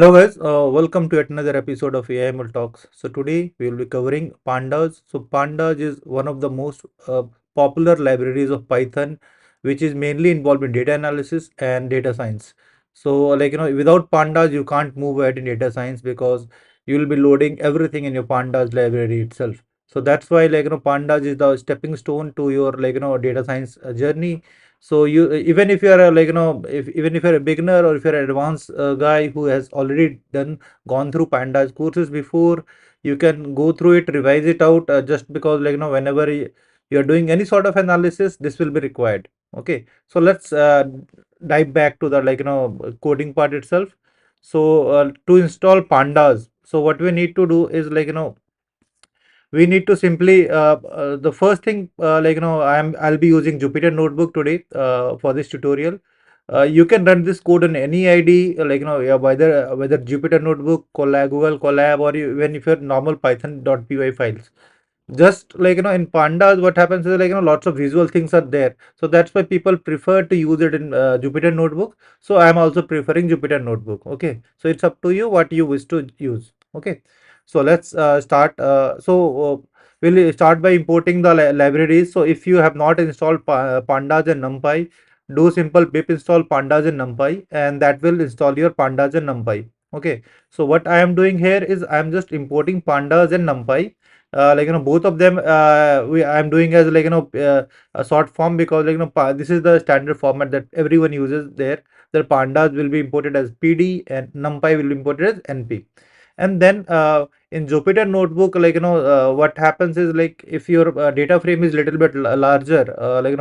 Hello guys, welcome to yet another episode of AIML Talks. So today we will be covering Pandas. So Pandas is one of the most popular libraries of Python, which is mainly involved in data analysis and data science. So without Pandas you can't move ahead in data science because you will be loading everything in your Pandas library itself. So that's why Pandas is the stepping stone to your data science journey. So you even if you are if even if you're a beginner or if you're an advanced guy who has already gone through Pandas courses before, you can go through it, revise it out, just because whenever you're doing any sort of analysis, this will be required. Okay, so let's dive back to the coding part itself. So to install Pandas, so what we need to do is we need to simply the first thing I'll be using Jupyter Notebook today for this tutorial. You can run this code on any ID, yeah, whether Jupyter Notebook, Colab, Google Colab, or even if you're normal Python.py files. Just in Pandas, what happens is lots of visual things are there, so that's why people prefer to use it in Jupyter Notebook. So I am also preferring Jupyter Notebook. Okay, so it's up to you what you wish to use. Okay, so let's start. We'll start by importing the libraries. So if you have not installed Pandas and NumPy, do simple pip install Pandas and NumPy, and that will install your Pandas and NumPy. Okay, so what I am doing here is I am just importing Pandas and NumPy. Both of them I'm doing as a short form, because this is the standard format that everyone uses there. The Pandas will be imported as PD and NumPy will be imported as NP. And then in Jupyter Notebook, what happens is, like, if your data frame is little bit larger,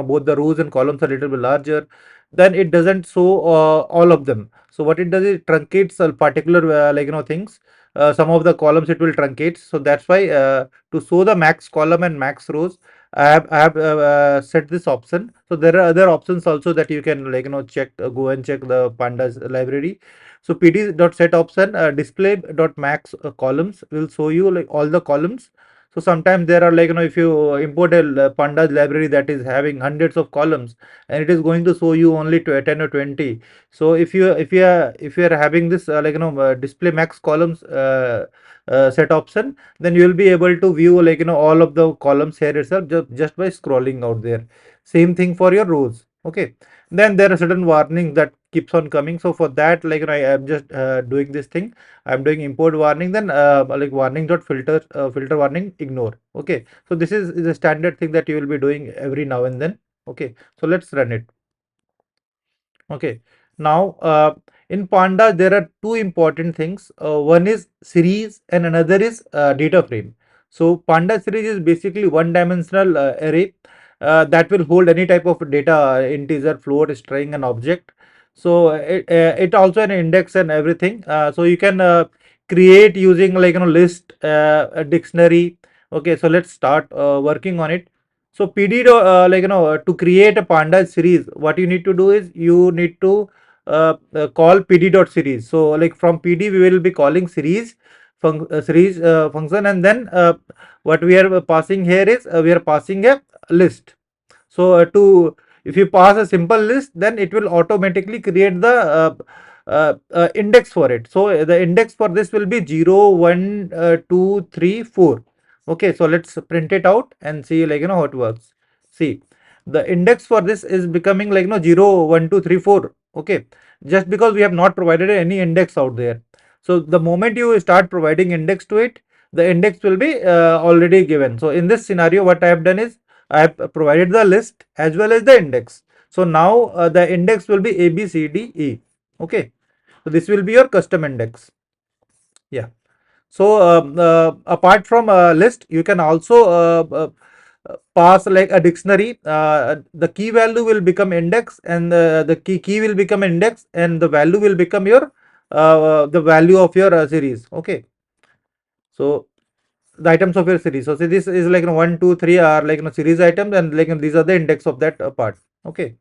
both the rows and columns are little bit larger, then it doesn't show all of them. So what it does is it truncates a particular things. Some of the columns it will truncate. So that's why to show the max column and max rows, I have set this option. So there are other options also that you can check, go and check the Pandas library. So pd.set option, display.max columns will show you like all the columns. So sometimes there are if you import a Pandas library that is having hundreds of columns, and it is going to show you only 10 or 20. So if you are having this display max columns set option, then you will be able to view all of the columns here itself, just by scrolling out there. Same thing for your rows. Okay, then there are certain warnings that keeps on coming. So for that, I am just doing this thing. I'm doing import warning, then like warning dot filter, filter warning ignore. Okay, so this is a standard thing that you will be doing every now and then. Okay, so let's run it. Okay, now in Panda there are two important things. One is series and another is data frame. So Panda series is basically one dimensional array that will hold any type of data, integer, float, string, and object. So it also an index and everything. So you can create using list, a dictionary. Okay, so let's start working on it. So PD to create a Pandas series, what you need to do is you need to call PD.series. So like from PD we will be calling series function, and then what we are passing here is we are passing a list. So to if you pass a simple list, then it will automatically create the index for it. So the index for this will be 0, 1, 2, 3, 4. Okay, so let's print it out and see how it works. See, the index for this is becoming 0, 1, 2, 3, 4. Okay, just because we have not provided any index out there. So the moment you start providing index to it, the index will be already given. So in this scenario, what I have done is I have provided the list as well as the index. So now the index will be A, B, C, D, E. Okay, so this will be your custom index. Yeah. So apart from a list, you can also pass like a dictionary. The key value will become index, and the key will become index, and the value will become your the value of your series. Okay. So the items of your series. So say this is 1, 2, 3 are series items, and these are the index of that part. Okay.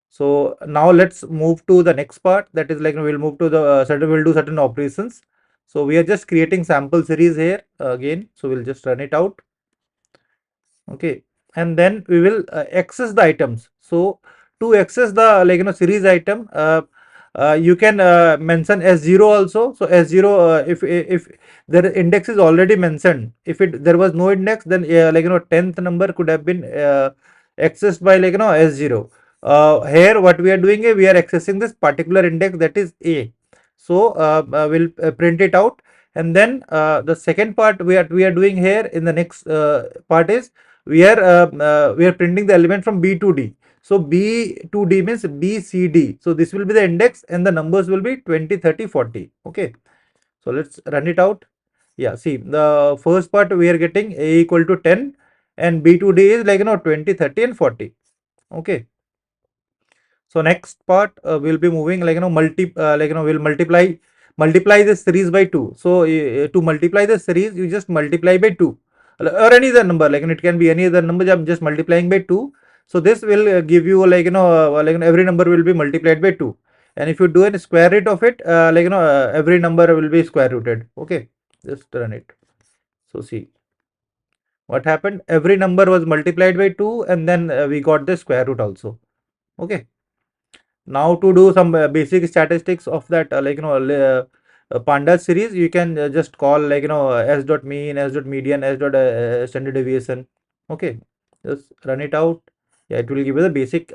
So now let's move to the next part. That is we'll move to the we'll do certain operations. So we are just creating sample series here again. So we'll just run it out. Okay, and then we will access the items. So to access the series item, You can mention S0 also. So S0, if the index is already mentioned, if it there was no index, then like 10th number could have been accessed by like S0. Here what we are doing is we are accessing this particular index, that is A. So we'll print it out, and then the second part we are doing here in the next part is we are printing the element from B to D. So B to D means B, C, D. So this will be the index and the numbers will be 20, 30, 40. Okay. So let's run it out. Yeah, see the first part we are getting A equal to 10 and B to D is like 20, 30 and 40. Okay. So next part we'll be moving like we'll multiply this series by 2. So to multiply the series you just multiply by 2 or any other number, like it can be any other number. I'm just multiplying by 2. So this will give you every number will be multiplied by 2, and if you do a square root of it, every number will be square rooted. Okay, just run it. So see what happened, every number was multiplied by 2 and then we got the square root also. Okay. Now to do some basic statistics of that pandas series, you can just call s dot mean, s dot median, s dot standard deviation. Okay, just run it out. Yeah, it will give you the basic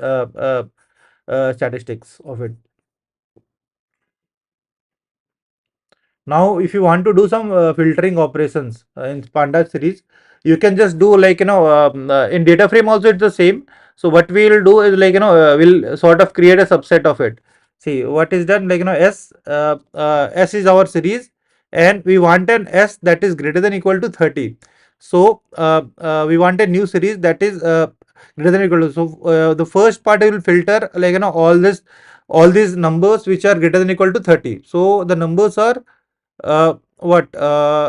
statistics of it. Now if you want to do some filtering operations in pandas series, you can just do in DataFrame also it's the same. So what we will do is we'll sort of create a subset of it. See what is done, S is our series and we want an S that is greater than equal to 30. So we want a new series that is greater than equal to, so the first part I will filter all these numbers which are greater than equal to 30. So the numbers are what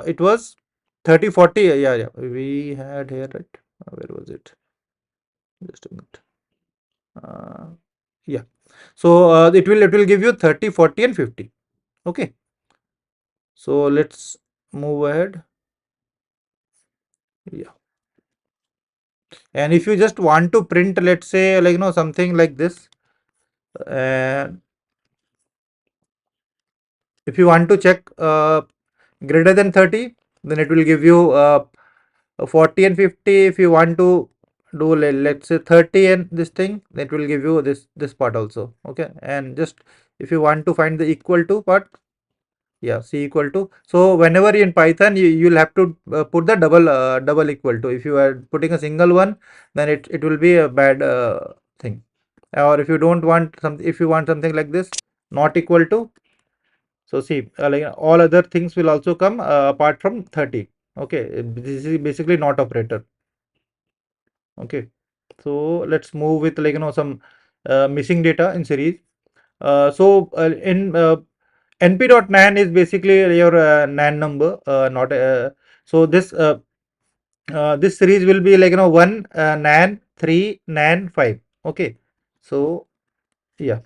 it was 30, 40. Yeah, we had here, right? Where was it? Just a minute. uh, yeah, so it will give you 30, 40 and 50. Okay, so let's move ahead. Yeah, and if you just want to print, let's say something like this, and if you want to check greater than 30, then it will give you 40 and 50. If you want to do let's say 30 and this thing, that will give you this part also. Okay, and just if you want to find the equal to part, yeah, c equal to. So whenever in Python you'll have to put the double equal to. If you are putting a single one, then it will be a bad thing. Or if you don't want some, if you want something like this, not equal to. So see, all other things will also come apart from 30. Okay, this is basically not operator. Okay, so let's move with some missing data in series. In np.nan is basically your nan number, not so this series will be 1 nan 3 nan 5. Okay, so yeah.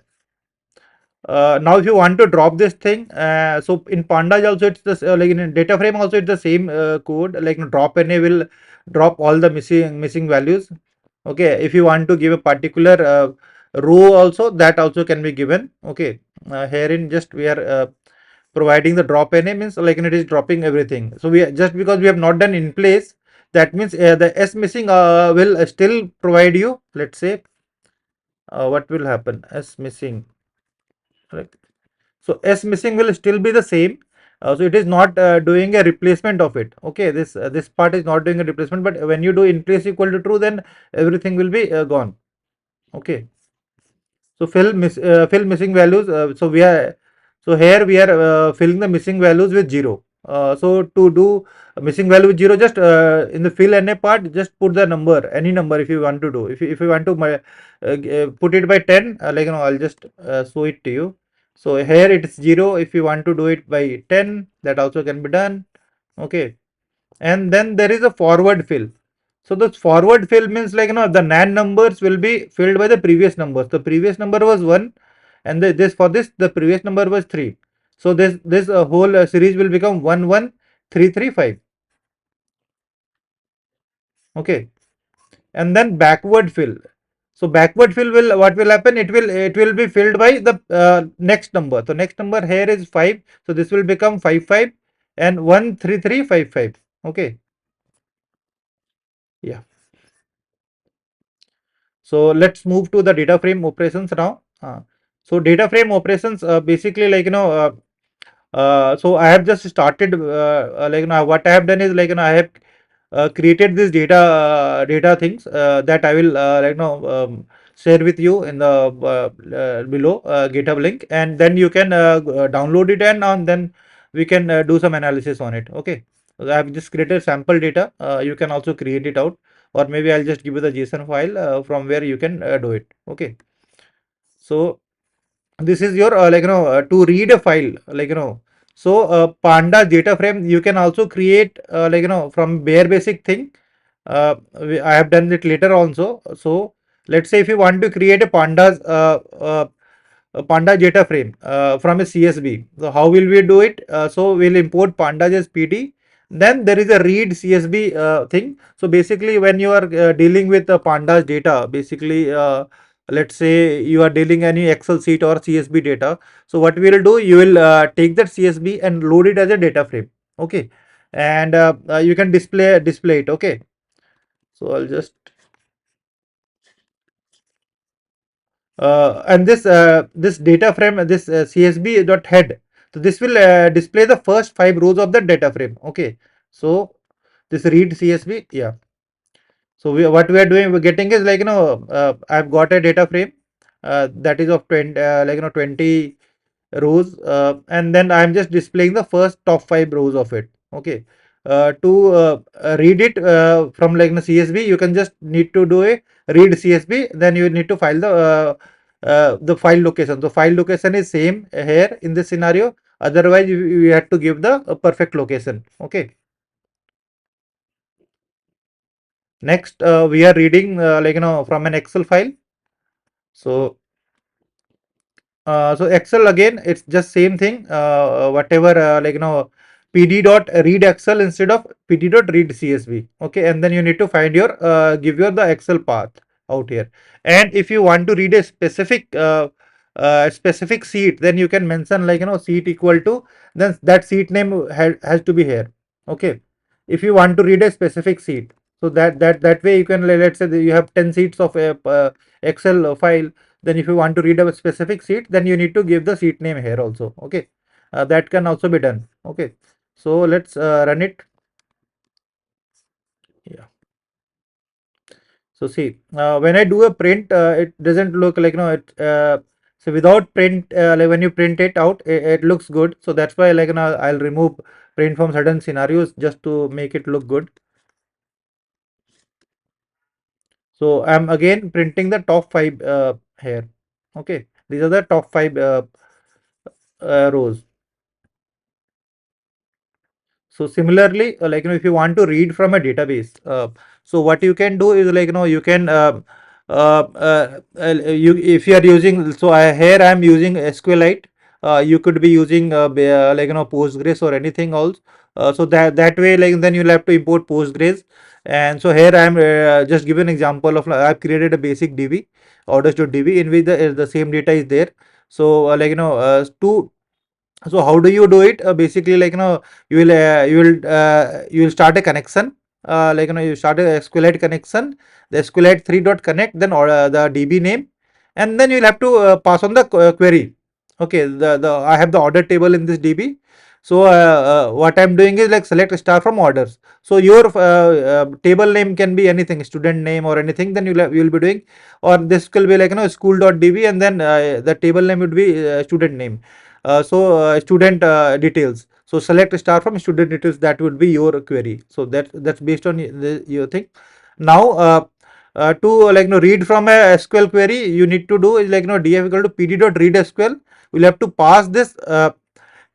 Now if you want to drop this thing, so in pandas also it's this in data frame also it's the same code, drop na will drop all the missing values. Okay, if you want to give a particular row also, that also can be given. Okay, herein just we are providing the drop na means it is dropping everything. So we just because we have not done in place, that means the s missing will still provide you, let's say what will happen, s missing, right? So s missing will still be the same. So it is not doing a replacement of it. Okay, this part is not doing a replacement, but when you do in place equal to true, then everything will be gone. Okay, so fill missing values. So here we are filling the missing values with 0. So to do missing value with 0, just in the fill na part, just put the number, any number if you want to do. If you want to put it by 10, I'll just show it to you. So here it is 0. If you want to do it by 10, that also can be done. Okay, and then there is a forward fill. So the forward fill means the nan numbers will be filled by the previous numbers. The previous number was 1 and this the previous number was 3. So this whole series will become 1 1 3 3 5. Okay, and then backward fill. So backward fill will, what will happen, it will be filled by the next number. So next number here is 5, so this will become 5 5 and 1 3 3 5 5. Okay, yeah. So let's move to the data frame operations now. So data frame operations, basically, like, so I have just started, like, what I have done is, like, I have created this data things that I will, share with you in the below GitHub link, and then you can download it, and then we can do some analysis on it. Okay, so I have just created sample data. You can also create it out, or maybe I'll just give you the JSON file from where you can do it. Okay, so this is your, to read a file, so Pandas data frame you can also create, from bare basic thing. I have done it later also. So let's say if you want to create a Pandas data frame from a CSV. So how will we do it? So we'll import pandas as PD. Then there is a read CSV thing. So basically, when you are dealing with the pandas data, basically, let's say you are dealing any Excel sheet or CSV data. So what we will do, you will take that CSV and load it as a data frame. Okay, and you can display it. Okay, so I'll just and this data frame, this CSV dot head. So this will display the first 5 rows of the data frame. Okay, so this read CSV, yeah. So what we are doing, we're getting is, like, I've got a data frame that is of 20, 20 rows, and then I'm just displaying the first top 5 rows of it. Okay, to read it from, like, CSV, you can just need to do a read CSV. Then you need to file the file location. So file location is same here in this scenario. Otherwise, you have to give the perfect location. Okay. Next, we are reading, from an Excel file. So so Excel, again, it's just same thing. Whatever, pd dot read Excel instead of pd dot read CSV. Okay, and then you need to find your give your the Excel path out here. And if you want to read a specific sheet, then you can mention, sheet equal to, then that sheet name has to be here. Okay, if you want to read a specific sheet, so that way you can, let's say that you have 10 sheets of a Excel file. Then if you want to read a specific sheet, then you need to give the sheet name here also. Okay, that can also be done. Okay, so let's run it. Yeah, so see, when I do a print, it doesn't look like, so without print, like when you print it out, it looks good. So that's why, I'll remove print from certain scenarios just to make it look good. So I'm again printing the top 5 here. Okay, these are the top 5 rows. So similarly, if you want to read from a database, so what you can do is, you can you, if you are using, so here I am using SQLite. You could be using Postgres or anything else. So that way, then you'll have to import Postgres. And so here I am just give an example of, I've created a basic DB, orders.db, in which the same data is there. So to so how do you do it? Basically, you will start a connection. You start a SQLite connection. The SQLite 3 dot connect, then the DB name, and then you'll have to pass on the query. Okay, the I have the order table in this DB. So what I'm doing is, like, select star from orders. So your table name can be anything, student name or anything. Then you'll be doing, or this will be, school.db, and then the table name would be student name. Student details. So select star from student details. That would be your query. So that's based on your thing. Now to, read from a SQL query, you need to do is, df equal to pd dot read SQL. We'll have to pass this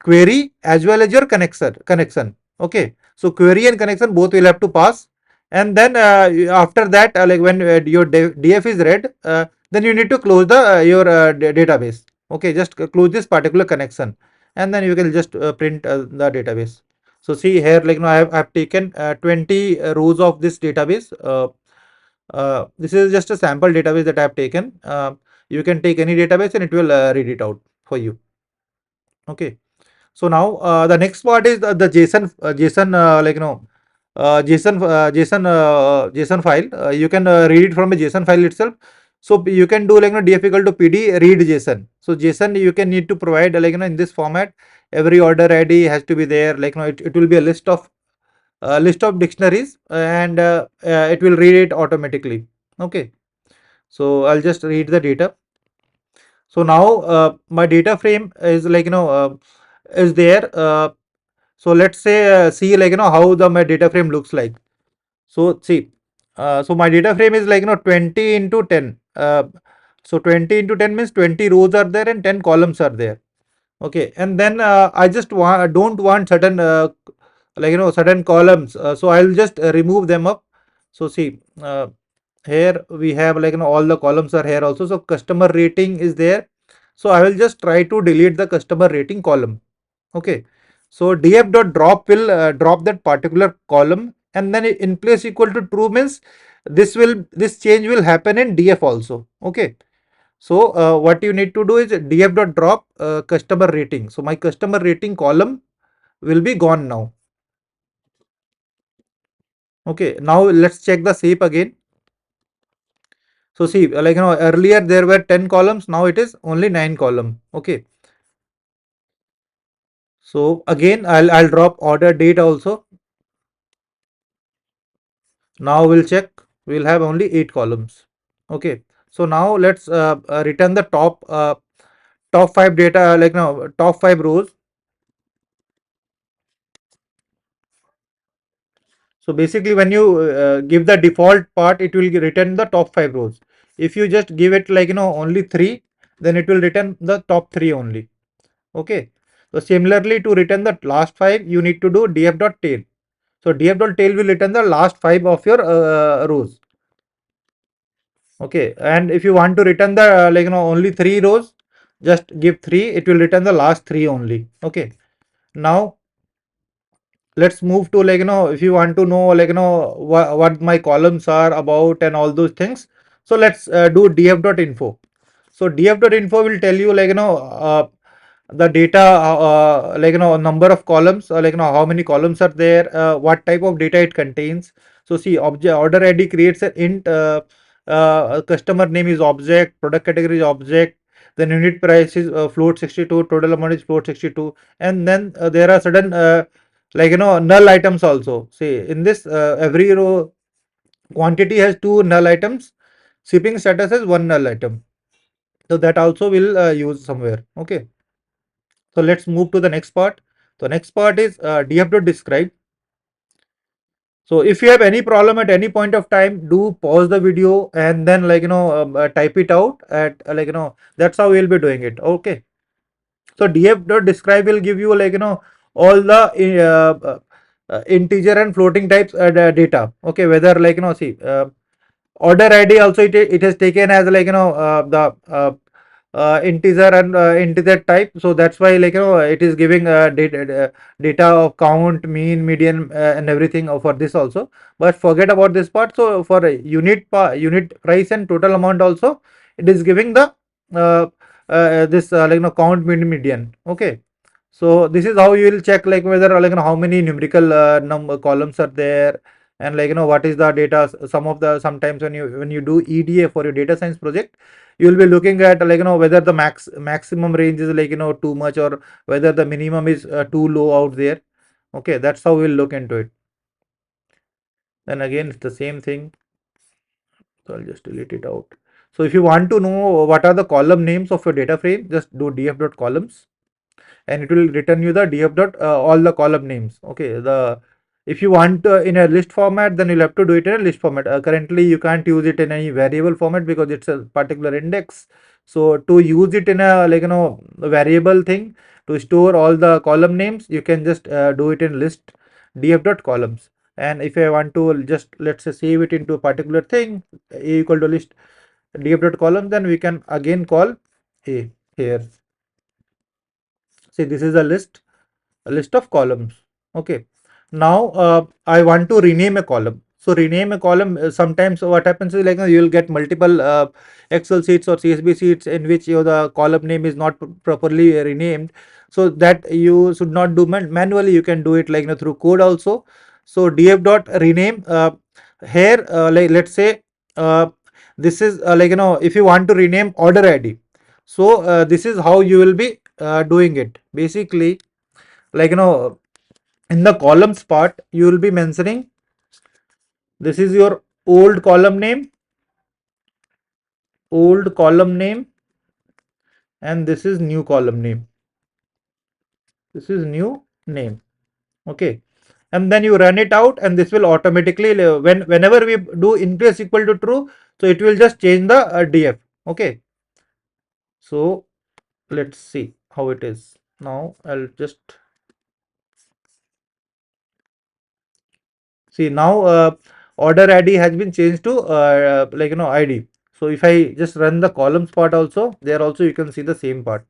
query as well as your connection. Okay, so query and connection both will have to pass. And then after that, when your df is read, then you need to close the your database. Okay, just close this particular connection, and then you can just print the database. So see here, I have taken 20 rows of this database. This is just a sample database that I have taken. You can take any database and it will read it out for you. Okay. So now the next part is the JSON, JSON file. You can read it from a JSON file itself. So you can do df equal to pd read JSON. So JSON you can need to provide in this format. Every order ID has to be there. It will be a list of dictionaries, and it will read it automatically. Okay. So I'll just read the data. So now my data frame is is there. So let's say see how the my data frame looks like. So see, so my data frame is 20 into 10. So 20 into 10 means 20 rows are there and 10 columns are there. Okay, and then I just don't want certain certain columns. So I'll just remove them up. So see, here we have all the columns are here also. So customer rating is there. So I will just try to delete the customer rating column. Okay, so df.drop will drop that particular column, and then in place equal to true means this change will happen in df also. Okay, so what you need to do is df.drop customer rating. So my customer rating column will be gone now. Okay, now let's check the shape again. So see, earlier there were 10 columns, now it is only 9 column. Okay, so again I'll drop order date also. Now we'll check, we'll have only 8 columns. Okay, so now let's return the top 5 data, top 5 rows. So basically when you give the default part, it will return the top 5 rows. If you just give it only 3, then it will return the top 3 only. Okay, so similarly to return the last 5, you need to do df.tail. So df.tail will return the last 5 of your rows. Okay, and if you want to return the only 3 rows, just give 3, it will return the last 3 only. Okay, now let's move to if you want to know what my columns are about and all those things. So let's do df.info. So df.info will tell you the data, number of columns, or how many columns are there, what type of data it contains. So see, object order id creates an int, customer name is object, product category is object, then unit price is float 62, total amount is float 62, and then there are certain null items also. See, in this every row quantity has 2 null items, shipping status has 1 null item. So that also will use somewhere. Okay, so let's move to the next part. The next part is df.describe. So if you have any problem at any point of time, do pause the video and then type it out at that's how we'll be doing it. Okay, so df.describe will give you all the integer and floating types data. Okay, whether see, order id also it has taken as the integer and integer type. So that's why it is giving data of count, mean, median, and everything for this also. But forget about this part. So for unit price and total amount also, it is giving the uh, this count, mean, median. Okay, so this is how you will check whether how many numerical number columns are there, and what is the data. Some of the sometimes when you do eda for your data science project, you will be looking at whether the maximum range is too much, or whether the minimum is too low out there. Okay, that's how we'll look into it. Then again it's the same thing, so I'll just delete it out. So if you want to know what are the column names of your data frame, just do df.columns, and it will return you the df dot all the column names. Okay, the if you want in a list format, then you'll have to do it in a list format. Currently you can't use it in any variable format because it's a particular index. So to use it in a variable thing, to store all the column names, you can just do it in list df dot columns. And if I want to just let's say save it into a particular thing, a equal to list df dot column, then we can again call a here. See, this is a list of columns. Okay, now I want to rename a column. So rename a column, sometimes what happens is like you will get multiple Excel sheets or CSV sheets in which the column name is not properly renamed. So that you should not do manually, you can do it like through code also. So df dot rename, here like let's say uh, this is like if you want to rename order ID, so this is how you will be doing it. Basically, like in the columns part you will be mentioning this is your old column name, and this is new column name, this is new name. Okay, and then you run it out, and this will automatically whenever we do increase equal to true, so it will just change the df. Okay, so let's see how it is. Now I'll just see. Now order id has been changed to like id. So if I just run the columns part also, there also you can see the same part.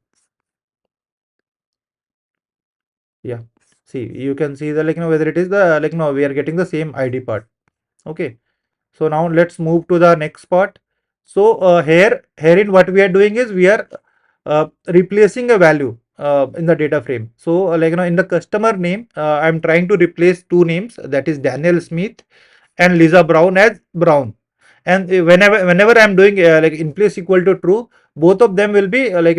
Yeah, see, you can see the like whether it is the like we are getting the same id part. Okay, so now let's move to the next part. So herein what we are doing is we are replacing a value in the data frame. So like in the customer name, I'm trying to replace two names, that is Daniel Smith and Lisa Brown as Brown. And whenever I'm doing like in place equal to true, both of them will be like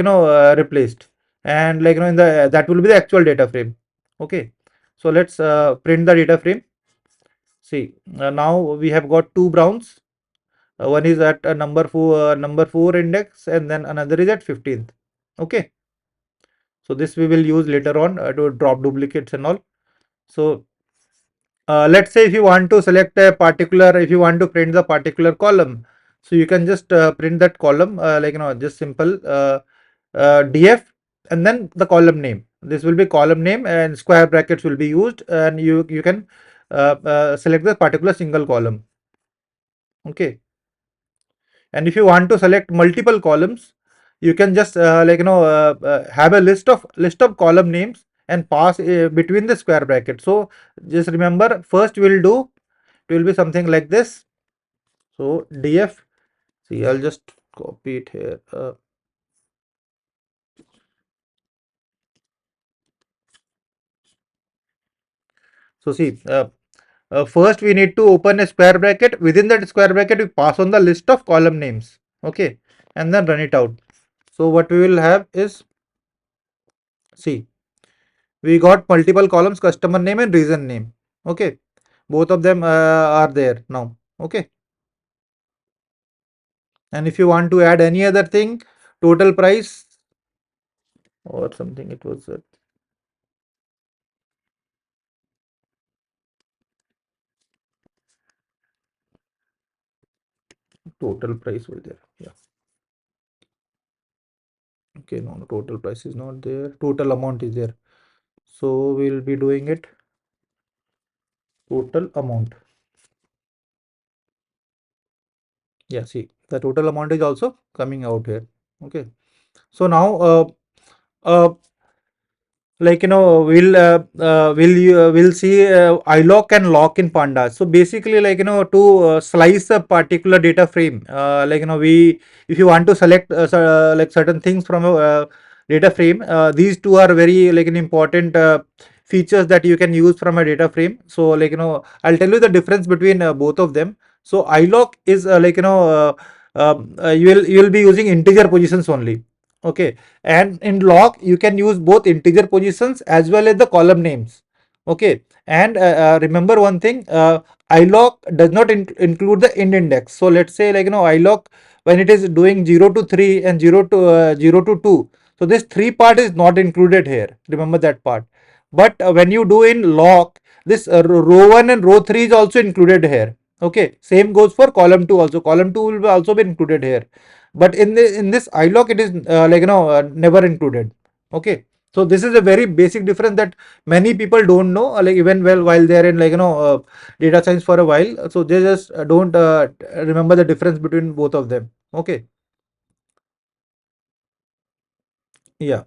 replaced, and like in the that will be the actual data frame. Okay, so let's print the data frame. See, now we have got two Browns. One is at number 4 index, and then another is at 15th. Okay, so this we will use later on to drop duplicates and all. So let's say if you want to select a particular, if you want to print the particular column, so you can just print that column like just simple df and then the column name. This will be column name, and square brackets will be used, and you can select the particular single column. Okay, and if you want to select multiple columns, you can just have a list of column names and pass between the square brackets. So just remember, first we'll do, it will be something like this. So df, see, I'll just copy it here. So see, first we need to open a square bracket. Within that square bracket, we pass on the list of column names. Okay, and then run it out. So what we will have is, see, we got multiple columns, customer name and region name. Okay, both of them are there now. Okay, and if you want to add any other thing, total price or something, it was total price will there. Yeah. Okay, no, total price is not there. Total amount is there. So we'll be doing it total amount. Yeah, see, the total amount is also coming out here. Okay, so now uh, like we'll see iloc and loc in pandas. So basically, like to slice a particular data frame, like we, if you want to select like certain things from a data frame, these two are very like an important features that you can use from a data frame. So like I'll tell you the difference between both of them. So iloc is you will be using integer positions only. Okay, and in loc you can use both integer positions as well as the column names. Okay, and remember one thing, iloc does not include the end index. So let's say like iloc, when it is doing 0 to 3 and 0 to 2, so this 3 part is not included here, remember that part. But when you do in loc, this row 1 and row 3 is also included here. Okay, same goes for column 2 also, column 2 will also be included here, but in this iloc it is never included. Okay, so this is a very basic difference that many people don't know, like even well while they are in data science for a while, so they just don't remember the difference between both of them. Okay, yeah.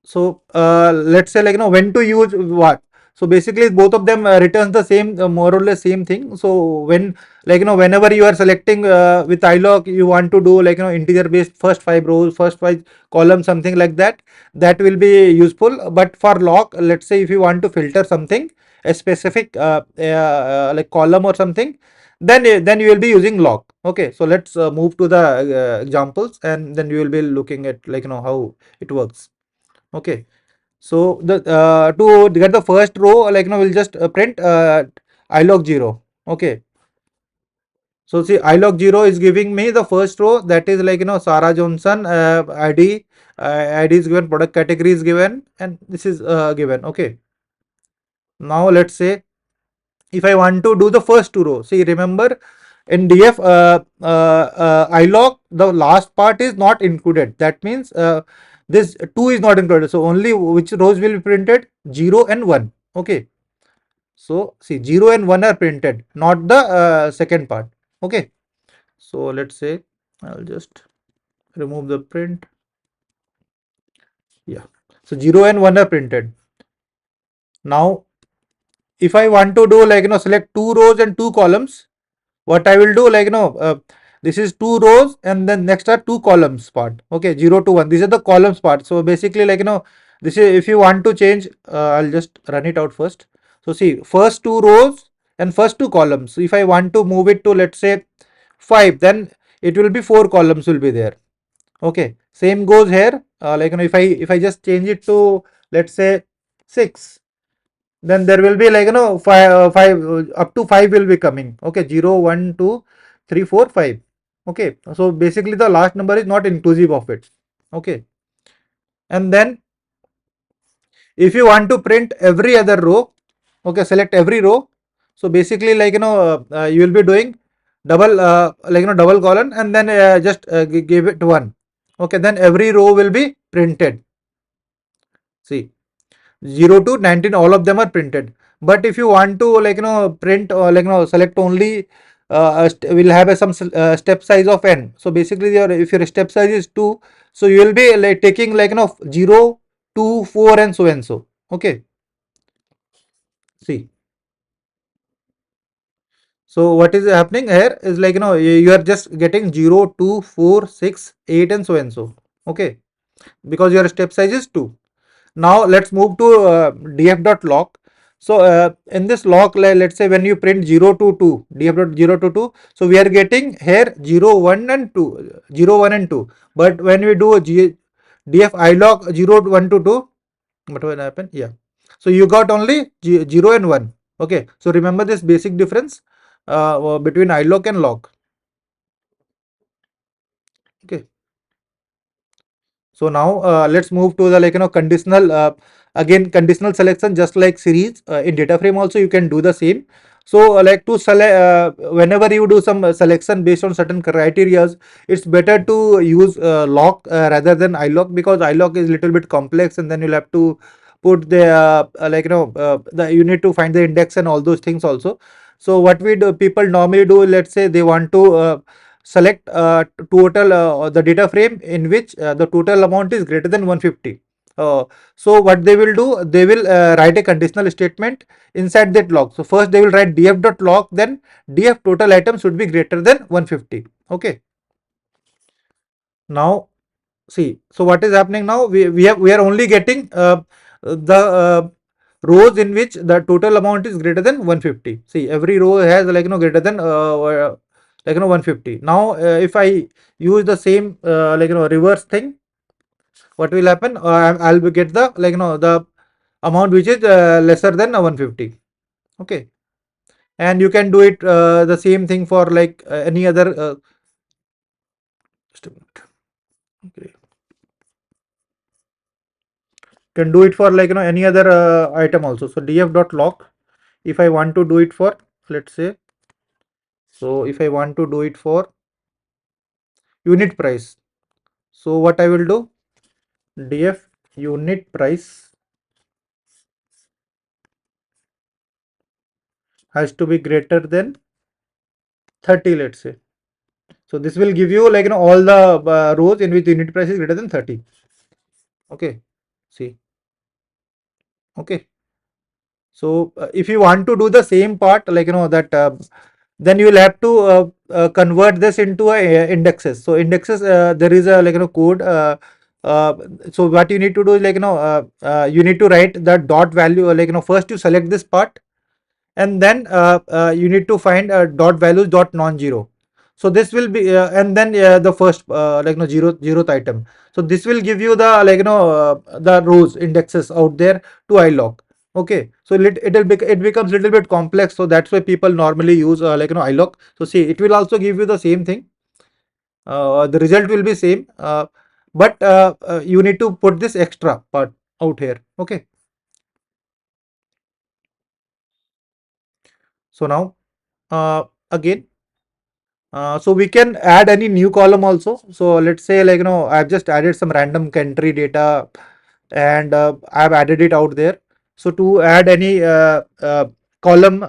So let's say when to use what. So basically both of them returns the same more or less same thing. So when whenever you are selecting with iloc, you want to do integer based first 5 rows, first 5 columns, something like that, that will be useful. But for loc, let's say if you want to filter something, a specific like column or something, then you will be using loc. Okay, so let's move to the examples, and then you will be looking at how it works. Okay, so the to get the first row, we'll just print iloc 0. Okay, so see, iloc 0 is giving me the first row, that is Sarah Johnson, id, id is given, product category is given, and this is given. Okay, now let's say if I want to do the first 2 rows, see, remember in df iloc, the last part is not included. That means this 2 is not included. So only which rows will be printed? 0 and 1. Okay. So see, 0 and 1 are printed, not the second part. Okay. So let's say I'll just remove the print. Yeah. So 0 and 1 are printed. Now, if I want to do select 2 rows and 2 columns, what I will do, this is 2 rows and then next are 2 columns part. Okay, 0 to 1. These are the columns part. So basically, this is, if you want to change, I'll just run it out first. So see, first 2 rows and first 2 columns. So if I want to move it to, let's say, 5, then it will be 4 columns will be there. Okay, same goes here. If I just change it to, let's say, 6, then there will be five up to 5 will be coming. Okay, 0 1 2 3 4 5. Okay, so basically the last number is not inclusive of it. Okay, and then if you want to print every other row, okay, select every row. So basically you will be doing double double column, and then just give it 1. Okay, then every row will be printed. See, 0 to 19, all of them are printed. But if you want to print or select only will have some step size of n. So basically if your step size is 2, so you will be taking 0 2 4 and so and so. Okay, see, so what is happening here is you are just getting 0 2 4 6 8 and so. Okay, because your step size is 2. Now let's move to df.loc. So in this loc, let's say when you print 0 to 2, df.0 to 2, so we are getting here 0 1 and 2, 0 1 and 2. But when we do df.iloc 0 1 to 2, what will happen? Yeah, so you got only 0 and 1. Okay, so remember this basic difference between iloc and loc. Okay, so now let's move to the conditional, again conditional selection, just like series in DataFrame also you can do the same. So to select whenever you do some selection based on certain criterias, it's better to use loc rather than iloc, because iloc is little bit complex, and then you'll have to put the you need to find the index and all those things also. So what we do, people normally do, let's say they want to select total the data frame in which the total amount is greater than 150. So what they will do, they will write a conditional statement inside that log. So first they will write df.loc, then df total items should be greater than 150. Okay, now see, so what is happening now, we are only getting the rows in which the total amount is greater than 150. See, every row has greater than 150. Now if I use the same reverse thing, what will happen? I'll get the the amount which is lesser than 150. Okay, and you can do it the same thing for any other just a minute. Okay, can do it for any other item also. So df.loc, if I want to do it for, let's say, so if I want to do it for unit price, so what I will do, df unit price has to be greater than 30, let's say. So this will give you all the rows in which unit price is greater than 30. Okay, see, okay, So if you want to do the same part, like that, then you will have to convert this into indexes. So indexes, there is a code. Uh, so what you need to do is you need to write the dot value. First you select this part, and then you need to find dot values dot non-zero. So this will be and then the first zeroth item. So this will give you the the rows indexes out there to iloc. Okay, so it becomes little bit complex, so that's why people normally use iloc. So see, it will also give you the same thing. The result will be same, but you need to put this extra part out here. Okay, so now again, so we can add any new column also. So let's say I've just added some random country data, and I've added it out there. So to add any column,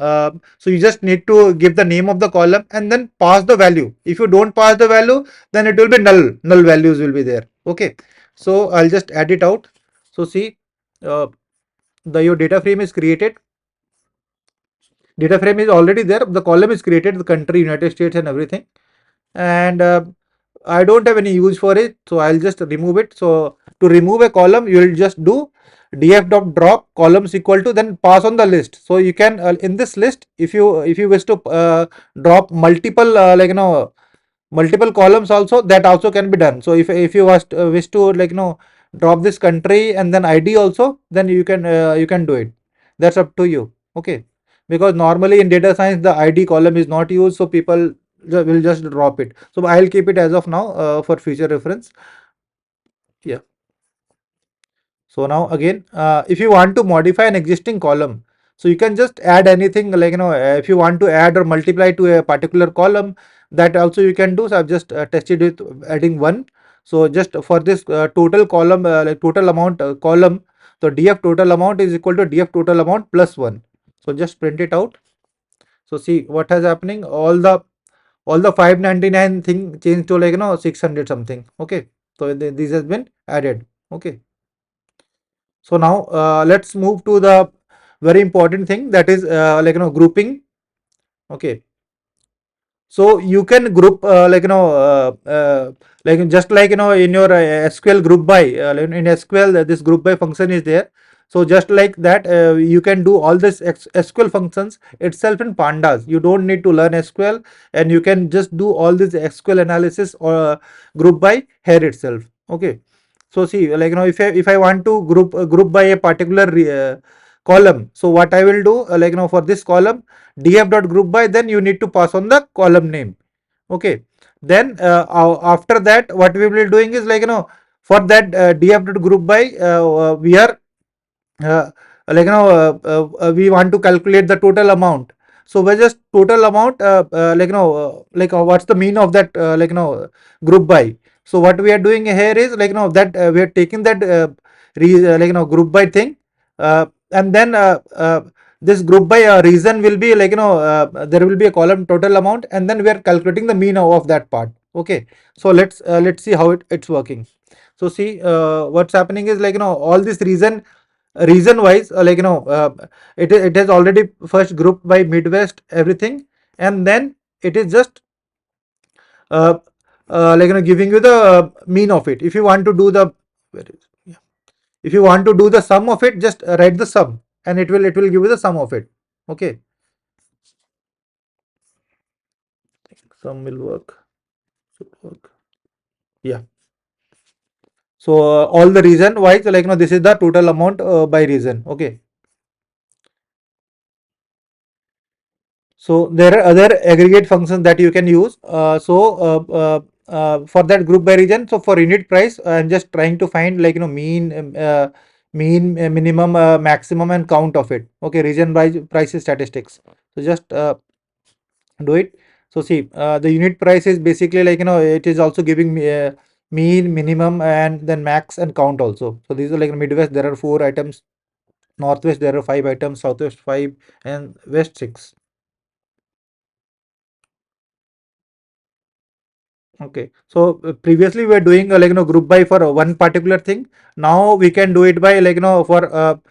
so you just need to give the name of the column and then pass the value. If you don't pass the value, then it will be null values will be there. Okay, so I'll just add it out. So see, uh, your data frame is created. Data frame is already there. The column is created, the country, United States, and everything. And I don't have any use for it, so I'll just remove it. So to remove a column, you will just do df.drop columns equal to, then pass on the list. So you can in this list, if you wish to drop multiple multiple columns also, that also can be done. So if you wish to drop this country and then id also, then you can do it. That's up to you. Okay, because normally in data science the id column is not used, so people will just drop it. So I'll keep it as of now for future reference. Yeah. So now again, if you want to modify an existing column, so you can just add anything, if you want to add or multiply to a particular column, that also you can do. So I've just tested it adding one. So just for this total column, total amount column, so df total amount is equal to df total amount plus one. So just print it out. So see what has happening. All the 599 thing changed to 600 something. Okay, so this has been added. Okay. So now let's move to the very important thing, that is grouping. Okay, so you can group just in your SQL group by in SQL this group by function is there. So just like that, you can do all this SQL functions itself in pandas. You don't need to learn SQL, and you can just do all this SQL analysis or group by here itself. Okay, so see, if I want to group by a particular column, so what I will do, for this column, df.group by, then you need to pass on the column name. Okay, then after that, what we will be doing is for that df.group by, we are uh, we want to calculate the total amount. So we just total amount, what's the mean of that group by. So what we are doing here is that we are taking that group by thing, and then this group by reason will be there will be a column total amount, and then we are calculating the mean of that part. Okay, so let's see how it's working. So see, what's happening is all this reason wise, it has already first grouped by midwest everything, and then it is just uh, giving you the mean of it. If you want to do the, where is, yeah, if you want to do the sum of it, just write the sum, and it will give you the sum of it. Okay, sum will work, should work. Yeah, so all the reason wise, this is the total amount by reason. Okay, so there are other aggregate functions that you can use. For that group by region, so for unit price, I'm just trying to find mean, minimum, maximum, and count of it. Okay, region by price statistics. So just do it. So see, the unit price is basically it is also giving me mean, minimum, and then max and count also. So these are Midwest, there are 4 items. Northwest, there are 5 items. Southwest 5, and West 6. Okay, so previously we were doing group by for one particular thing. Now we can do it by for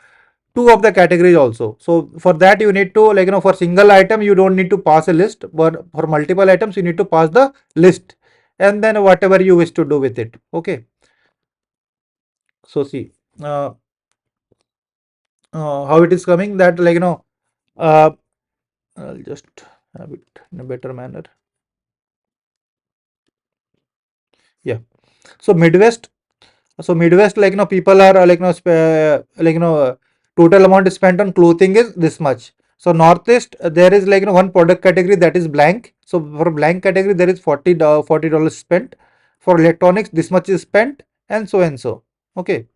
two of the categories also. So for that you need to, like, for single item you don't need to pass a list, but for multiple items you need to pass the list, and then whatever you wish to do with it. Okay. So see, uh, how it is coming, that, like, uh, I'll just have it in a better manner. Yeah. So Midwest, like, people are, like, total amount spent on clothing is this much. So Northeast, there is, like, one product category that is blank. So for blank category there is $40 spent. For electronics this much is spent, and so and so. Okay.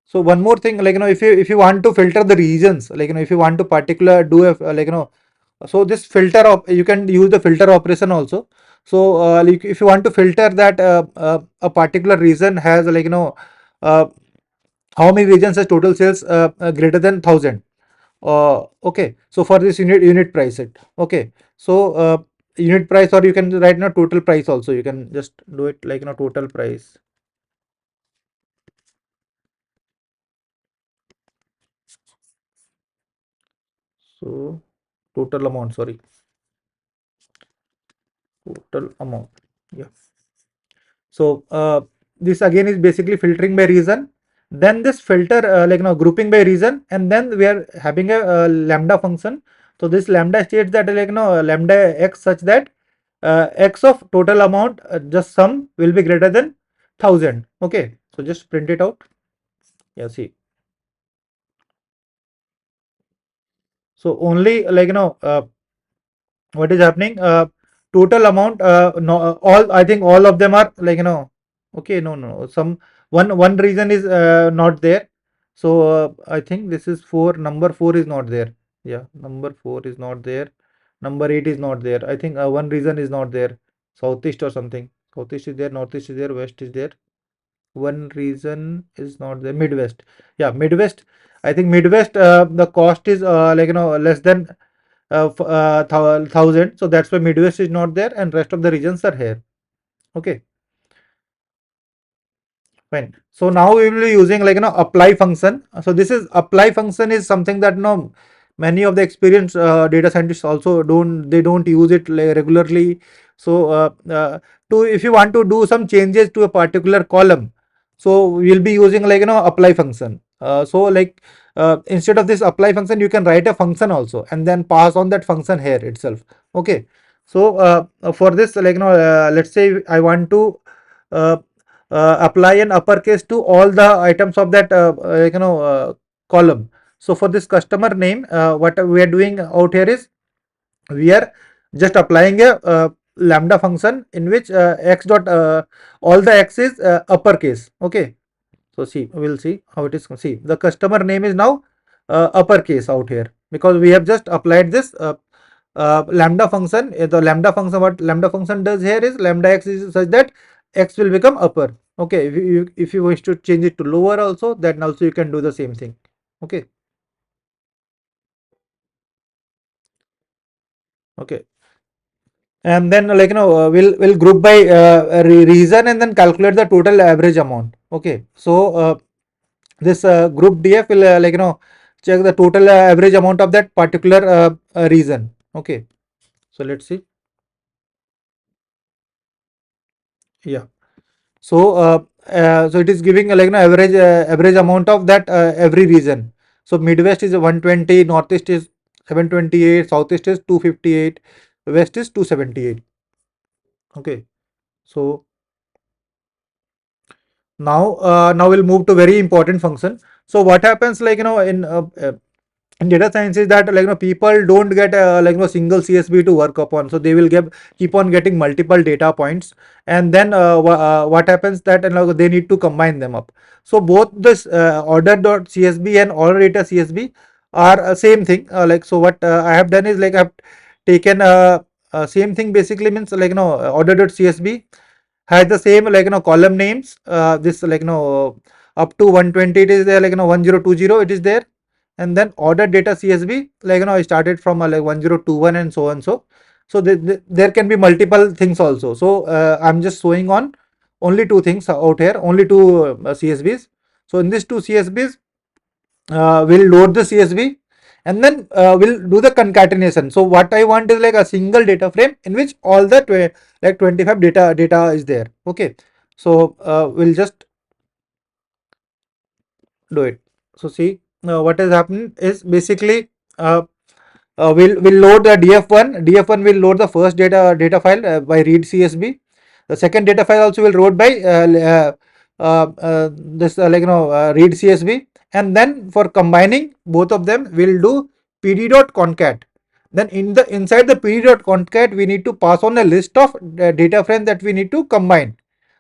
So one more thing, like, if you want to filter the regions, like, if you want to particular do a, like, so this filter of, you can use the filter operation also. So like, if you want to filter that a particular region has, like, uh, how many regions has total sales greater than 1,000. Okay, so for this unit price it. Okay, so unit price, or you can write now total price also, you can just do it like, total price. So total amount, sorry, total amount. Yeah. So this again is basically filtering by region. Then this filter, like, grouping by region, and then we are having a lambda function. So this lambda states that, like, lambda x such that x of total amount, just sum will be greater than 1,000. Okay, so just print it out. Yeah, see. So only, like, what is happening, total amount, no, all, I think all of them are, like, okay, no, some one reason is not there. So I think this is 4, number 4 is not there. Yeah, number 4 is not there, number 8 is not there. I think one reason is not there, southeast or something. Southeast is there, northeast is there, west is there. One reason is not there, midwest. Yeah, midwest, I think midwest, the cost is, like, less than 1,000. So that's why Midwest is not there, and rest of the regions are here. Okay, fine. So now we will be using, like, apply function. So this is apply function is something that, many of the experienced data scientists also don't use it, like, regularly. So to if you want to do some changes to a particular column, so we'll be using, like, apply function. So like, instead of this apply function you can write a function also, and then pass on that function here itself. Okay. So for this, like, let's say I want to uh, apply an uppercase to all the items of that, column. So for this customer name, what we are doing out here is, we are just applying a lambda function in which x dot, all the x is uppercase. Okay. So see, we'll see how it is. See, the customer name is now uppercase out here, because we have just applied this lambda function. The lambda function, what lambda function does here is, lambda x is such that x will become upper. Okay, if you wish to change it to lower also, then also you can do the same thing. Okay. Okay. And then, like, we'll group by reason, and then calculate the total average amount. Okay. So this group df will, like, check the total average amount of that particular reason. Okay. So let's see. Yeah. So so it is giving, like, average amount of that every region. So Midwest is 120, Northeast is 728, Southeast is 258, West is 278. Okay. So now we'll move to very important function. So what happens, like, in data science is that, like, people don't get like, single CSV to work upon, so they will keep on getting multiple data points, and then what happens that, they need to combine them up. So both this order.csv and order data CSV are same thing. Like, so what I have done is, like, I've taken same thing, basically means, like, order.csv has the same, like, column names, this, like, up to 120 it is there, like, 1020 it is there, and then order data CSV, like, I started from like 1021 and so on. So there can be multiple things also. So I'm just showing on only two things out here, only two CSVs. So in these two CSVs, we'll load the CSV, and then we'll do the concatenation. So what I want is like a single data frame in which all the like 25 data is there. Okay, so we'll just do it. So see, what has happened is basically uh, we'll load the df1. Df1 will load the first data file by read CSV. The second data file also will load by this read CSV, and then for combining both of them we'll do pd.concat. Then inside the pd.concat we need to pass on a list of data frames that we need to combine.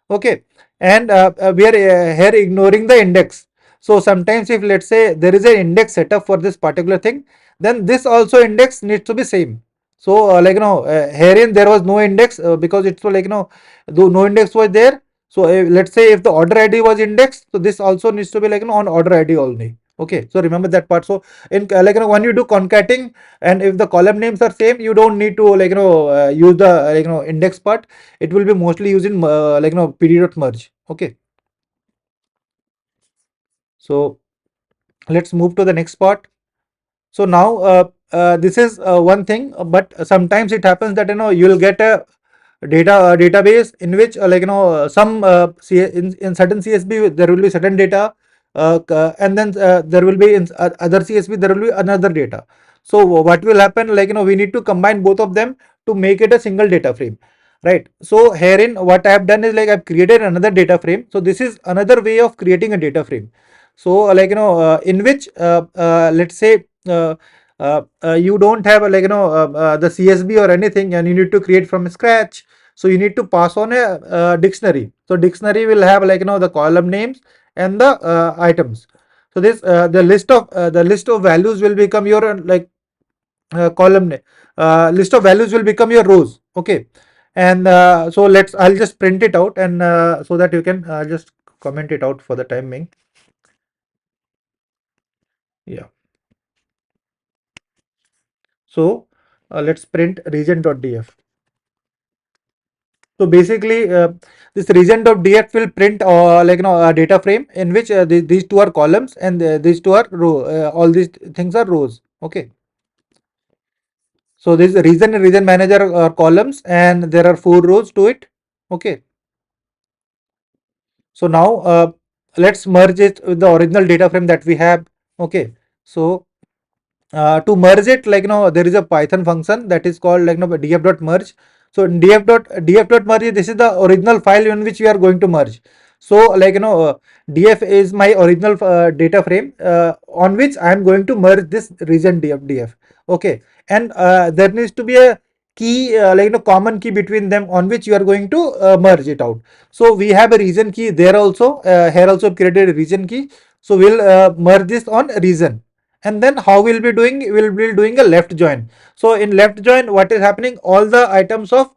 Okay, and we are here ignoring the index. So sometimes if let's say there is an index setup for this particular thing, then this also index needs to be same. So herein there was no index because it's like though no index was there. So let's say if the order ID was indexed, so this also needs to be like on order ID only. Okay, so remember that part. So in when you do concating, and if the column names are same, you don't need to use the index part. It will be mostly used in pd.merge. Okay, so let's move to the next part. So now this is one thing, but sometimes it happens that you'll get a database in which some in certain CSV there will be certain data, and then there will be in other CSV there will be another data. So what will happen, we need to combine both of them to make it a single data frame, right? So herein what I have done is like I've created another data frame. So this is another way of creating a data frame. So in which let's say you don't have the CSV or anything, and you need to create from scratch. So you need to pass on a dictionary. So dictionary will have the column names and the items. So this the list of values will become your column name. List of values will become your rows. Okay, and so I'll just print it out, and so that you can just comment it out for the time being. Yeah. So let's print region.df. So basically, this region.df will print a data frame in which these two are columns, and these two are row. All these things are rows. Okay. So this region and region manager are columns, and there are 4 rows to it. Okay. So now let's merge it with the original data frame that we have. Okay. So to merge it, there is a Python function that is called df.merge. So df.merge, this is the original file in which we are going to merge. So df is my original data frame on which I am going to merge this region df. Okay, and there needs to be a key common key between them on which you are going to merge it out. So we have a region key there also. Here also created a region key. So we'll merge this on region. And then how we'll be doing a left join. So in left join, what is happening, all the items of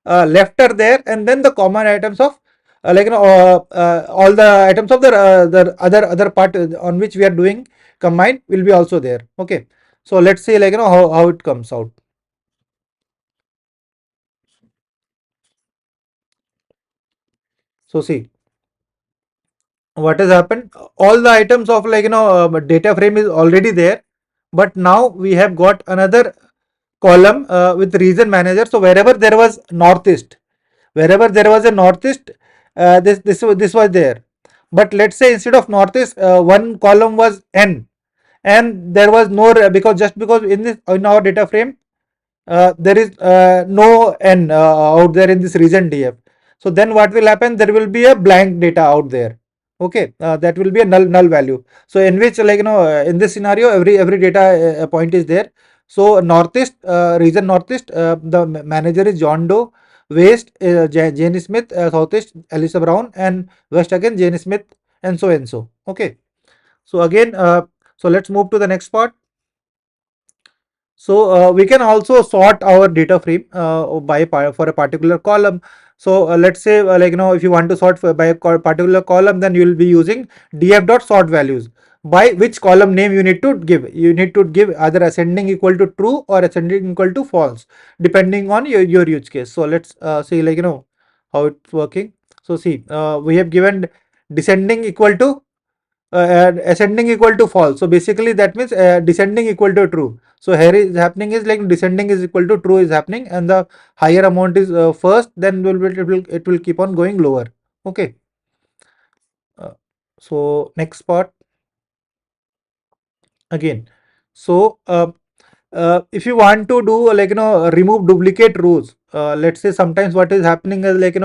left are there, and then the common items of all the items of the other part on which we are doing combine will be also there. Okay, so let's see how it comes out. So see what has happened, all the items of data frame is already there, but now we have got another column with region manager. So wherever there was northeast, wherever there was a northeast, this was there. But let's say instead of northeast, one column was n, and there was no, because just because in our data frame there is no n out there in this region df. So then what will happen, there will be a blank data out there. Okay, that will be a null value. So in which in this scenario every data point is there. So northeast, region northeast, the manager is John Doe. West Jane Smith, southeast Elisa Brown, and west again Jane Smith, and so and so. Okay, so again so let's move to the next part. So we can also sort our data frame for a particular column. So let's say if you want to sort by a particular column, then you will be using df.sort values. By which column name you need to give? You need to give either ascending equal to true or ascending equal to false, depending on your use case. So let's see how it's working. So see we have given descending equal to ascending equal to false. So basically that means descending equal to true. So here is happening is like descending is equal to true is happening, and the higher amount is first, then it will keep on going lower. Okay. Uh, so next part again. So if you want to do like remove duplicate rows, let's say sometimes what is happening is like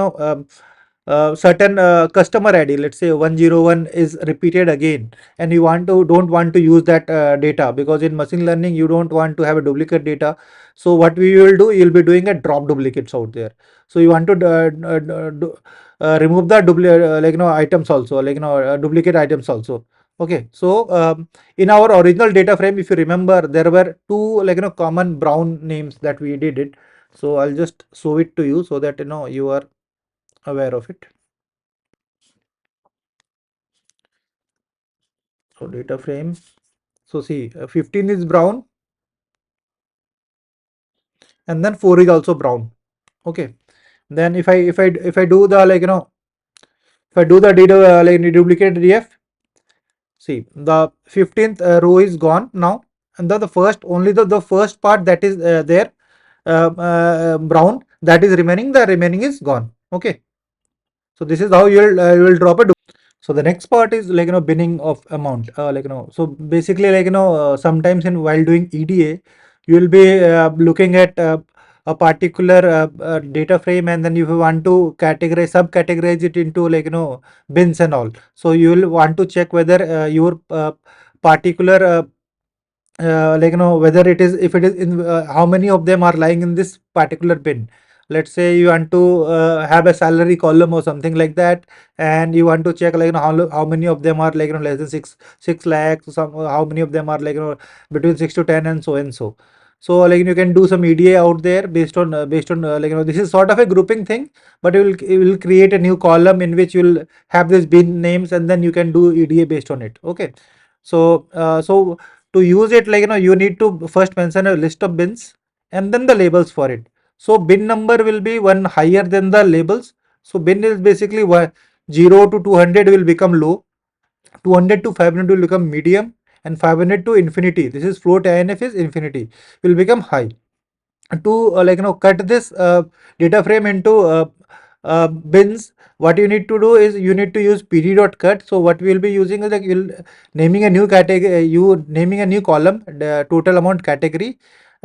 certain customer ID, let's say 101 is repeated again, and you don't want to use that data, because in machine learning you don't want to have a duplicate data. So what we will do, you'll be doing a drop duplicates out there. So you want to remove the duplicate items also, duplicate items also. Okay. So in our original data frame, if you remember, there were two common brown names that we did it. So I'll just show it to you so that you are aware of it. So data frame. So see, 15 is brown, and then 4 is also brown. Okay. Then if I do the if I do the data duplicate df, see the 15th row is gone now, and the first only the first part that is there brown, that is remaining. The remaining is gone. Okay. So this is how you will drop a. So the next part is binning of amount. So basically sometimes in while doing EDA, you will be looking at a particular data frame, and then if you want to categorize, subcategorize it into bins and all. So you will want to check whether your particular whether it is, if it is in how many of them are lying in this particular bin. Let's say you want to have a salary column or something like that, and you want to check how many of them are less than 6 lakhs, how many of them are between 6 to 10, and so and so. So you can do some EDA out there based on this is sort of a grouping thing, but you will create a new column in which you will have this bin names, and then you can do EDA based on it. Okay. So to use it, you need to first mention a list of bins and then the labels for it. So bin number will be one higher than the labels. So bin is basically 0 to 200 will become low, 200 to 500 will become medium, and 500 to infinity, this is float INF is infinity, will become high. To cut this data frame into bins, what you need to do is you need to use pd.cut. So what we will be using is you'll naming a new category, you naming a new column, the total amount category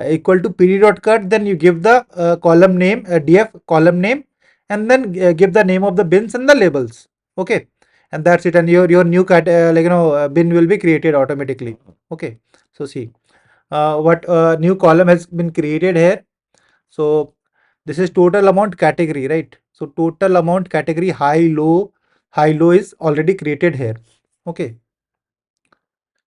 equal to pd.cut, then you give the column name, df column name, and then give the name of the bins and the labels. Okay. And that's it, and your new bin will be created automatically. Okay. So see what new column has been created here. So this is total amount category, right? So total amount category high low is already created here. Okay.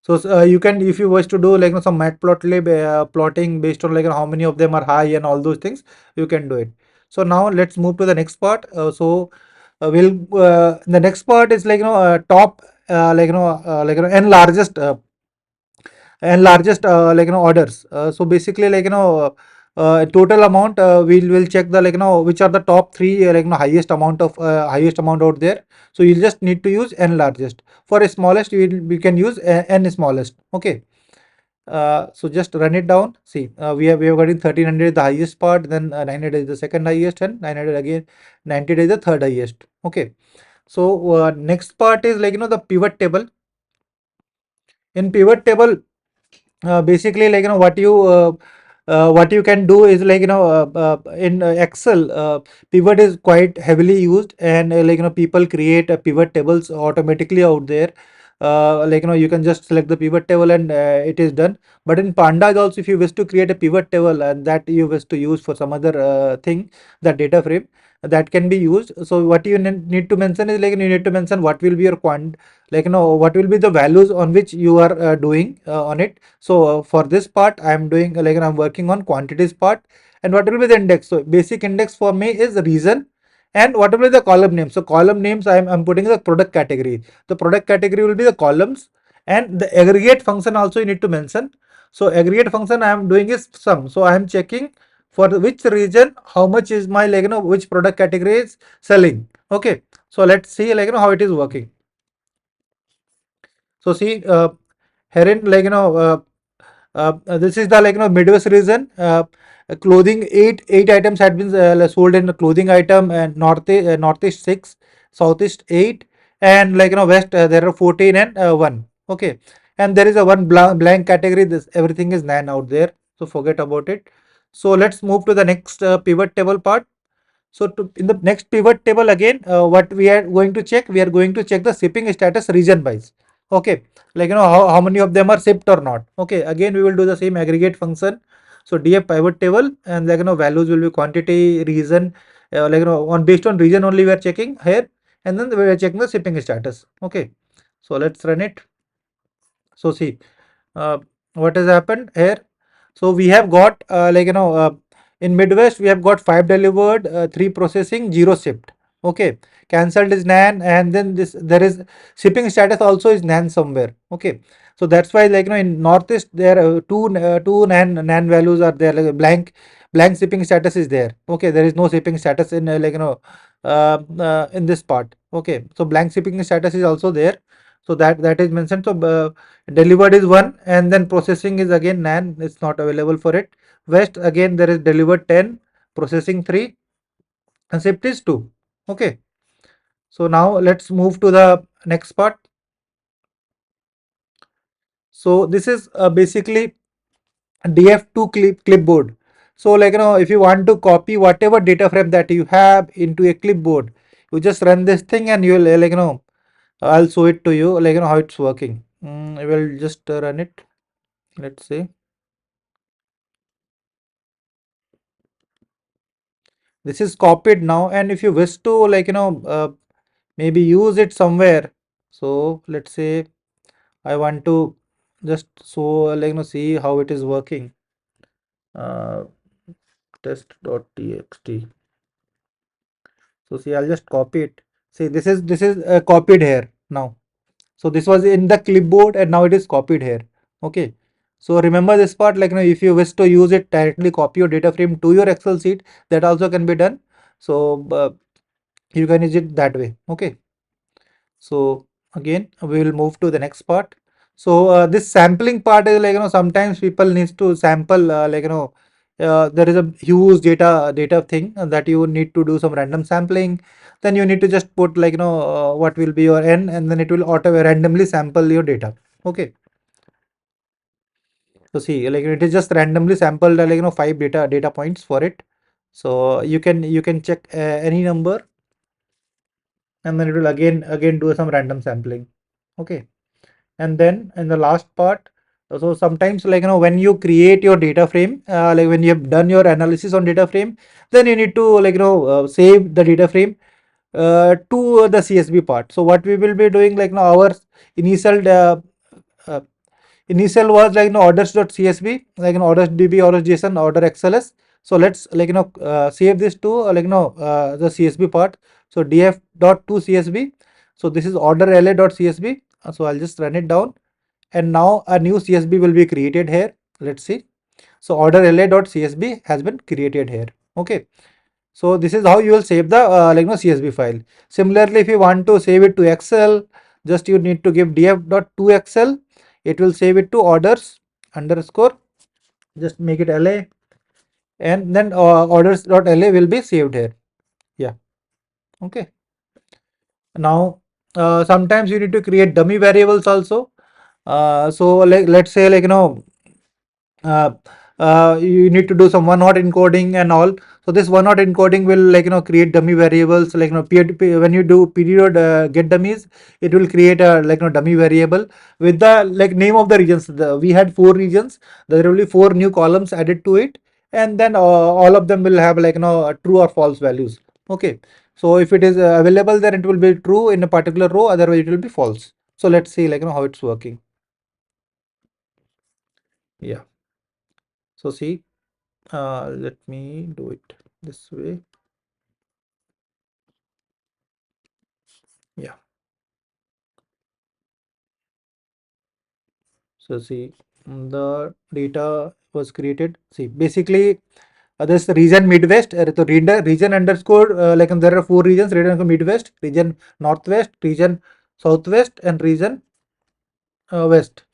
So you can, if you wish to do some matplotlib plotting based on how many of them are high and all those things, you can do it. So now let's move to the next part. We'll the next part is top n largest orders. So basically total amount, we'll check the which are the top three highest amount out there. So you just need to use n largest. For a smallest, we can use n smallest. Okay. So just run it down. See, we have got in 1300 the highest part, then 900 is the second highest, and 900 again, 90 is the third highest. Okay. So next part is the pivot table. In pivot table, basically what you can do is in Excel, pivot is quite heavily used, and people create pivot tables automatically out there. You can just select the pivot table, and it is done. But in Pandas also, if you wish to create a pivot table and that you wish to use for some other thing, that data frame, that can be used. So what you need to mention is you need to mention what will be your what will be the values on which you are doing on it. So for this part, I am doing I'm working on quantities part. And what will be the index? So basic index for me is the reason, and what will be the column name. So column names, I'm putting the product category. The product category will be the columns, and the aggregate function also you need to mention. So aggregate function I am doing is sum. So I am checking for which region how much is my which product category is selling. Okay. So let's see how it is working. So see, here in this is the Midwest region. Clothing eight items had been sold in the clothing item, and northeast 6, southeast 8, and west there are 14 and 1. Okay, and there is a one blank category. This everything is nan out there, so forget about it. So let's move to the next pivot table part. So in the next pivot table again, what we are going to check, we are going to check the shipping status region wise. Okay, how many of them are shipped or not. Okay, again we will do the same aggregate function. So df pivot table, and values will be quantity, region, on based on region only we are checking here, and then we are checking the shipping status. Okay, so let's run it. So see, uh, what has happened here. So we have got in Midwest we have got 5 delivered, 3 processing, 0 shipped. Okay, cancelled is nan, and then this there is shipping status also is nan somewhere. Okay, so that's why in Northeast there two nan values are there, like a blank shipping status is there. Okay, there is no shipping status in in this part. Okay, so blank shipping status is also there. So that is mentioned. So delivered is 1, and then processing is again nan, it's not available for it. West again there is delivered 10, processing 3, and shipped is 2. Okay, so now let's move to the next part. So this is basically df2 clipboard. So if you want to copy whatever data frame that you have into a clipboard, you just run this thing and you will I'll show it to you how it's working. I will just run it. Let's say this is copied now, and if you wish to maybe use it somewhere. So let's say I want to just so see how it is working. uh, Test.txt. So see, I'll just copy it. See, this is copied here now. So this was in the clipboard, and now it is copied here. Okay, so remember this part, if you wish to use it directly, copy your data frame to your Excel sheet, that also can be done. So you can use it that way. Okay, so again we will move to the next part. So this sampling part is sometimes people needs to sample there is a huge data thing that you need to do some random sampling. Then you need to just put what will be your n, and then it will auto randomly sample your data. Okay, so see, it is just randomly sampled 5 data points for it. So you can check any number, and then it will again do some random sampling. Okay, and then in the last part, so sometimes when you create your data frame, when you have done your analysis on data frame, then you need to save the data frame to the CSV part. So what we will be doing, our initial uh, initial was orders.csv, orders.db, orders.json, order xls. So let's save this to the CSV part. So df.to.csv. So this is order.la.csv. So I'll just run it down, and now a new CSV will be created here. Let's see. So order.la.csv has been created here. Okay, so this is how you will save the CSV file. Similarly, if you want to save it to Excel, just you need to give df.toXL. It will save it to orders underscore, just make it la, and then orders.la will be saved here. Yeah, okay. Now sometimes you need to create dummy variables also. So let's say uh, you need to do some one-hot encoding and all. So this one-hot encoding will create dummy variables, when you do period get dummies, it will create a dummy variable with the name of the regions. We had 4 regions. There will be 4 new columns added to it, and then all of them will have true or false values. Okay, so if it is available, then it will be true in a particular row, otherwise it will be false. So let's see how it's working. Yeah, so see, let me do it this way. Yeah, so see, the data was created. See, basically this region Midwest, so region underscore there are 4 regions: region Midwest, region Northwest, region Southwest, and region west.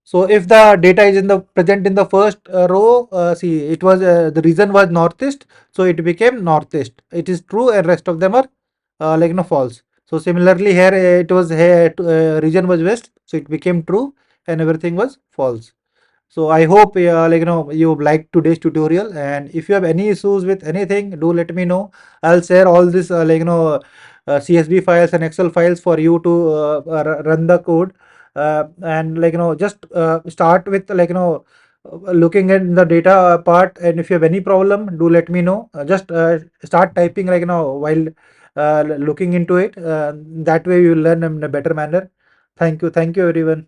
So if the data is in the present in the first row, see it was the region was northeast, so it became northeast. It is true, and rest of them are false. So similarly here it was here region was west, so it became true, and everything was false. So I hope you like today's tutorial, and if you have any issues with anything, do let me know. I'll share all this CSV files and Excel files for you to run the code, and just start with looking at the data part, and if you have any problem, do let me know. Just start typing while looking into it. That way you will learn in a better manner. Thank you everyone.